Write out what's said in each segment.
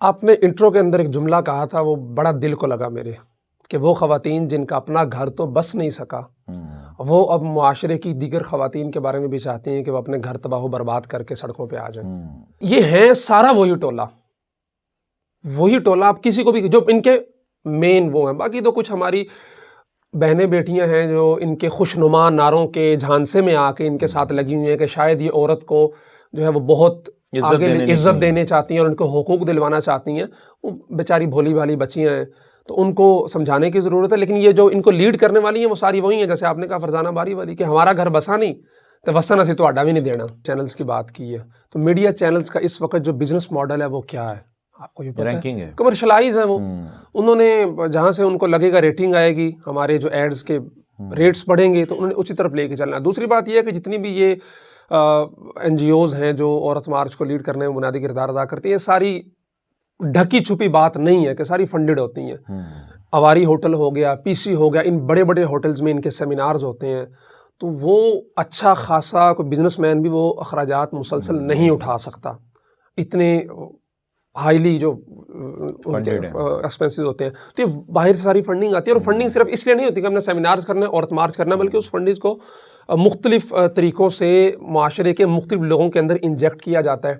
آپ نے انٹرو کے اندر ایک جملہ کہا تھا، وہ بڑا دل کو لگا میرے، کہ وہ خواتین جن کا اپنا گھر تو بس نہیں سکا، وہ اب معاشرے کی دیگر خواتین کے بارے میں بھی چاہتی ہیں کہ وہ اپنے گھر تباہ و برباد کر کے سڑکوں پہ آ جائیں۔ یہ ہیں سارا وہی ٹولہ آپ کسی کو بھی جو ان کے مین وہ ہیں، باقی تو کچھ ہماری بہنیں بیٹیاں ہیں جو ان کے خوشنما نعروں کے جھانسے میں آ کے ان کے ساتھ لگی ہوئی ہیں کہ شاید یہ عورت کو جو ہے وہ بہت آگے عزت دینے چاہتی ہیں اور ان کو حقوق دلوانا چاہتی ہیں۔ وہ بیچاری بھولی بھالی بچیاں ہیں، تو ان کو سمجھانے کی ضرورت ہے۔ لیکن یہ جو ان کو لیڈ کرنے والی ہیں وہ ساری وہی ہیں، جیسے آپ نے کہا فرزانہ باری والی، کہ ہمارا گھر بسا نہیں تو وسن اسی تو آڈا بھی نہیں دینا۔ چینلز کی بات کی ہے تو میڈیا چینلز کا اس وقت جو بزنس ماڈل ہے وہ کیا ہے؟ آپ کو یہ پتہ ہے؟ کمرشلائز ہے وہ۔ انہوں نے جہاں سے ان کو لگے گا ریٹنگ آئے گی، ہمارے جو ایڈز کے ریٹس بڑھیں گے، تو انہوں نے اسی طرف لے کے چلنا ہے۔ دوسری بات یہ ہے کہ جتنی بھی یہ این جی اوز ہیں جو عورت مارچ کو لیڈ کرنے میں بنیادی کردار ادا کرتی ہیں، ساری ڈھکی چھپی بات نہیں ہے کہ ساری فنڈڈ ہوتی ہیں۔ اواری ہوٹل ہو گیا، پی سی ہو گیا، ان بڑے بڑے ہوٹلز میں ان کے سیمینارز ہوتے ہیں، تو وہ اچھا خاصا کوئی بزنس مین بھی وہ اخراجات مسلسل نہیں اٹھا سکتا، اتنے ہائیلی جو ایکسپینسز ہوتے ہیں۔ تو یہ باہر سے ساری فنڈنگ آتی ہے، اور فنڈنگ صرف اس لیے نہیں ہوتی کہ ہم نے سیمینارز کرنا ہے، عورت مارچ کرنا ہے، بلکہ اس فنڈنگ کو مختلف طریقوں سے معاشرے کے مختلف لوگوں کے اندر انجیکٹ کیا جاتا ہے۔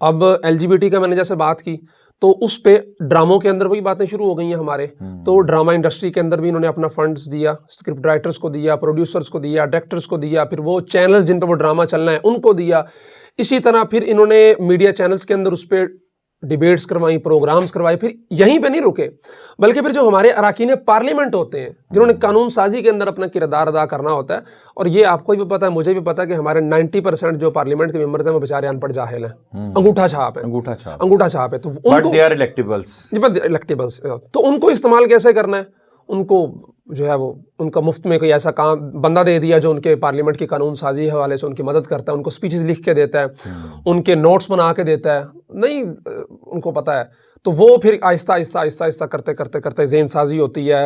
اب ایل جی بی ٹی کا میں نے جیسے بات کی تو اس پہ ڈراموں کے اندر وہی باتیں شروع ہو گئی ہیں ہمارے، تو ڈرامہ انڈسٹری کے اندر بھی انہوں نے اپنا فنڈز دیا، اسکرپٹ رائٹرز کو دیا، پروڈیوسرز کو دیا، ڈائریکٹرز کو دیا، پھر وہ چینلز جن پہ وہ ڈرامہ چلنا ہے ان کو دیا۔ اسی طرح پھر انہوں نے میڈیا چینلز کے اندر اس پہ ڈیبیٹس کروائیں، پروگرامز کروائے۔ پھر یہیں پہ نہیں رکے، بلکہ پھر جو ہمارے اراکین پارلیمنٹ ہوتے ہیں جنہوں نے قانون سازی کے اندر اپنا کردار ادا کرنا ہوتا ہے، اور یہ آپ کو بھی پتہ ہے، مجھے بھی پتہ ہے کہ ہمارے 90% جو پارلیمنٹ کے ممبرز ہیں وہ بیچارے ان پڑھ جاہل ہیں، انگوٹھا چھاپ ہیں، انگوٹھا چھاپ ہے، تو ان کو الیکٹیبلز، تو ان کو استعمال کیسے کرنا ہے؟ ان کو جو ہے وہ ان کا مفت میں کوئی ایسا کام بندہ دے دیا جو ان کے پارلیمنٹ کی قانون سازی حوالے سے ان کی مدد کرتا ہے، ان کو سپیچز لکھ کے دیتا ہے، ان کے نوٹس بنا کے دیتا ہے، نہیں ان کو پتہ ہے۔ تو وہ پھر آہستہ آہستہ کرتے ذہن سازی ہوتی ہے،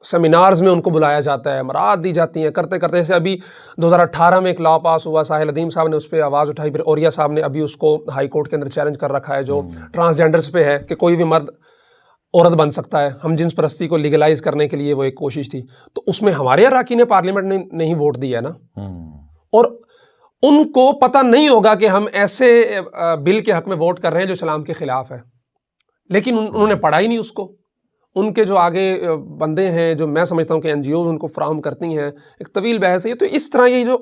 سیمینارز میں ان کو بلایا جاتا ہے، مراعات دی جاتی ہیں، کرتے جیسے ابھی 2018 میں ایک لا پاس ہوا، ساحل ندیم صاحب نے اس پہ آواز اٹھائی، پھر اوریا صاحب نے ابھی اس کو ہائی کورٹ کے اندر چیلنج کر رکھا ہے، جو ٹرانسجینڈرز پہ ہے کہ کوئی بھی مرد عورت بن سکتا ہے، ہم جنس پرستی کو لیگلائز کرنے کے لیے وہ ایک کوشش تھی۔ تو اس میں ہمارے اراکین پارلیمنٹ نے نہیں ووٹ دیا نا، اور ان کو پتہ نہیں ہوگا کہ ہم ایسے بل کے حق میں ووٹ کر رہے ہیں جو اسلام کے خلاف ہے، لیکن انہوں نے پڑھا ہی نہیں اس کو۔ ان کے جو آگے بندے ہیں جو میں سمجھتا ہوں کہ این جی اوز ان کو فراہم کرتی ہیں، ایک طویل بحث ہے یہ۔ تو اس طرح یہ جو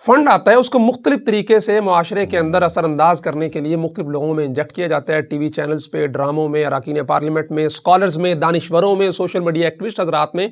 فنڈ آتا ہے اس کو مختلف طریقے سے معاشرے کے اندر اثر انداز کرنے کے لیے مختلف لوگوں میں انجیکٹ کیا جاتا ہے، ٹی وی چینلز پہ، ڈراموں میں، اراکین پارلیمنٹ میں، اسکالرز میں، دانشوروں میں، سوشل میڈیا ایکٹیوسٹ حضرات میں۔